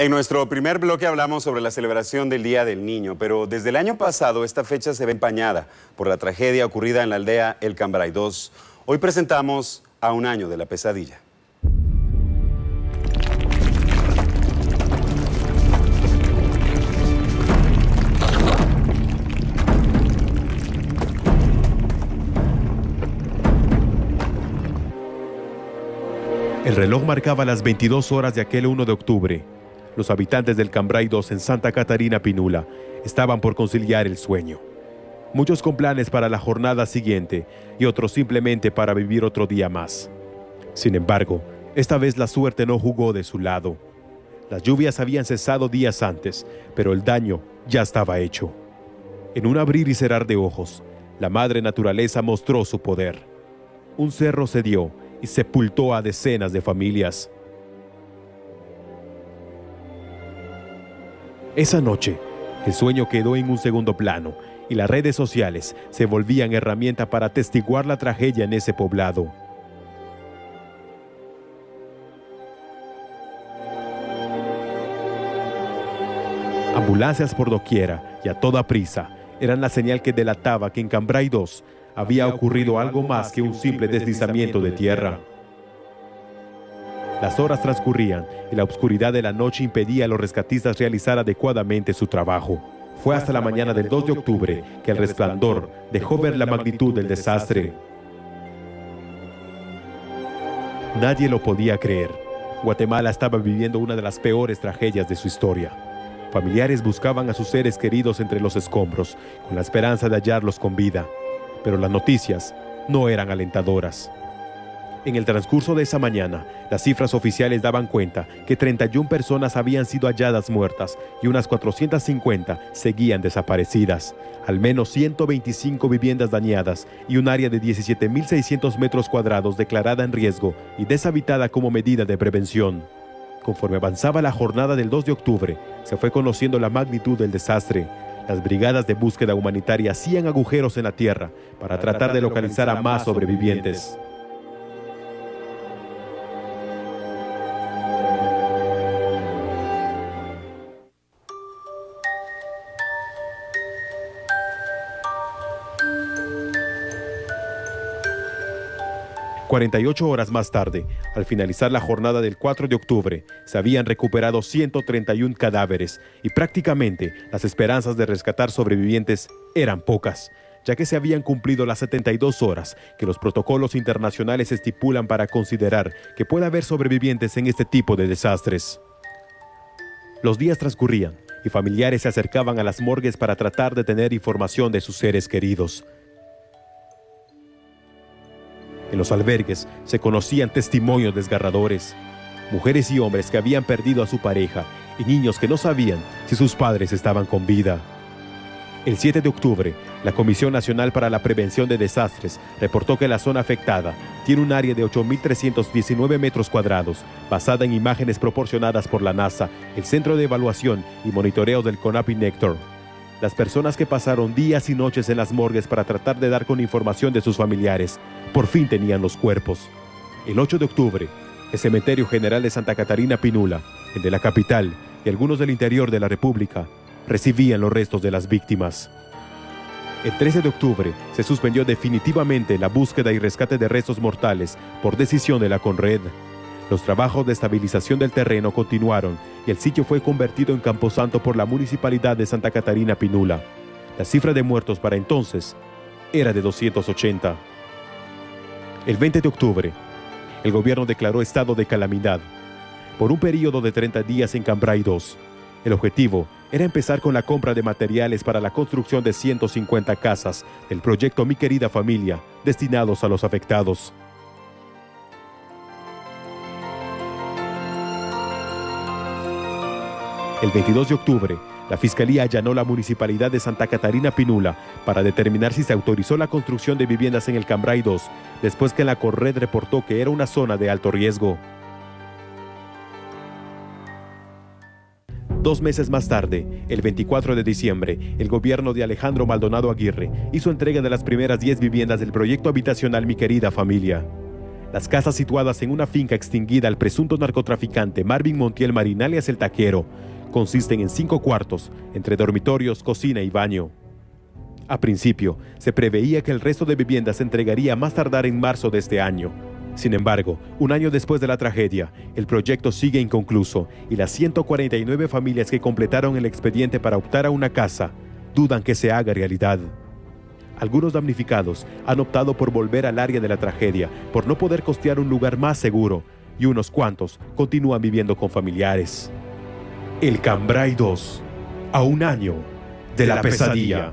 En nuestro primer bloque hablamos sobre la celebración del Día del Niño, pero desde el año pasado esta fecha se ve empañada por la tragedia ocurrida en la aldea El Cambray 2. Hoy presentamos a un año de la pesadilla. El reloj marcaba las 22 horas de aquel 1 de octubre. Los habitantes del Cambray 2 en Santa Catarina Pinula estaban por conciliar el sueño. Muchos con planes para la jornada siguiente y otros simplemente para vivir otro día más. Sin embargo, esta vez la suerte no jugó de su lado. Las lluvias habían cesado días antes, pero el daño ya estaba hecho. En un abrir y cerrar de ojos, la madre naturaleza mostró su poder. Un cerro cedió y sepultó a decenas de familias. Esa noche, el sueño quedó en un segundo plano y las redes sociales se volvían herramienta para atestiguar la tragedia en ese poblado. Ambulancias por doquiera y a toda prisa eran la señal que delataba que en Cambray 2 había ocurrido algo más que un simple deslizamiento de tierra. Las horas transcurrían y la oscuridad de la noche impedía a los rescatistas realizar adecuadamente su trabajo. Fue hasta la mañana del 2 de octubre que el resplandor dejó ver la magnitud del desastre. Nadie lo podía creer. Guatemala estaba viviendo una de las peores tragedias de su historia. Familiares buscaban a sus seres queridos entre los escombros, con la esperanza de hallarlos con vida. Pero las noticias no eran alentadoras. En el transcurso de esa mañana, las cifras oficiales daban cuenta que 31 personas habían sido halladas muertas y unas 450 seguían desaparecidas. Al menos 125 viviendas dañadas y un área de 17.600 metros cuadrados declarada en riesgo y deshabitada como medida de prevención. Conforme avanzaba la jornada del 2 de octubre, se fue conociendo la magnitud del desastre. Las brigadas de búsqueda humanitaria hacían agujeros en la tierra para tratar de localizar a más sobrevivientes. ...48 horas más tarde, al finalizar la jornada del 4 de octubre, se habían recuperado 131 cadáveres y prácticamente las esperanzas de rescatar sobrevivientes eran pocas, ya que se habían cumplido las 72 horas que los protocolos internacionales estipulan para considerar que puede haber sobrevivientes en este tipo de desastres. Los días transcurrían y familiares se acercaban a las morgues para tratar de tener información de sus seres queridos. En los albergues se conocían testimonios desgarradores. Mujeres y hombres que habían perdido a su pareja y niños que no sabían si sus padres estaban con vida. El 7 de octubre, la Comisión Nacional para la Prevención de Desastres reportó que la zona afectada tiene un área de 8.319 metros cuadrados, basada en imágenes proporcionadas por la NASA, el Centro de Evaluación y Monitoreo del CONAPI-NECTOR. Las personas que pasaron días y noches en las morgues para tratar de dar con información de sus familiares, por fin tenían los cuerpos. El 8 de octubre, el Cementerio General de Santa Catarina Pinula, el de la capital y algunos del interior de la República, recibían los restos de las víctimas. El 13 de octubre se suspendió definitivamente la búsqueda y rescate de restos mortales por decisión de la CONRED. Los trabajos de estabilización del terreno continuaron y el sitio fue convertido en camposanto por la Municipalidad de Santa Catarina Pinula. La cifra de muertos para entonces era de 280. El 20 de octubre, el gobierno declaró estado de calamidad por un periodo de 30 días en Cambray 2. El objetivo era empezar con la compra de materiales para la construcción de 150 casas del proyecto Mi Querida Familia, destinados a los afectados. El 22 de octubre, la Fiscalía allanó la Municipalidad de Santa Catarina Pinula para determinar si se autorizó la construcción de viviendas en el Cambray 2, después que la CONRED reportó que era una zona de alto riesgo. 2 meses más tarde, el 24 de diciembre, el gobierno de Alejandro Maldonado Aguirre hizo entrega de las primeras 10 viviendas del proyecto habitacional Mi Querida Familia. Las casas situadas en una finca extinguida al presunto narcotraficante Marvin Montiel Marín alias El Taquero consisten en 5 cuartos, entre dormitorios, cocina y baño. A principio, se preveía que el resto de viviendas se entregaría a más tardar en marzo de este año. Sin embargo, un año después de la tragedia, el proyecto sigue inconcluso y las 149 familias que completaron el expediente para optar a una casa dudan que se haga realidad. Algunos damnificados han optado por volver al área de la tragedia por no poder costear un lugar más seguro y unos cuantos continúan viviendo con familiares. El Cambrai 2, a un año de la pesadilla.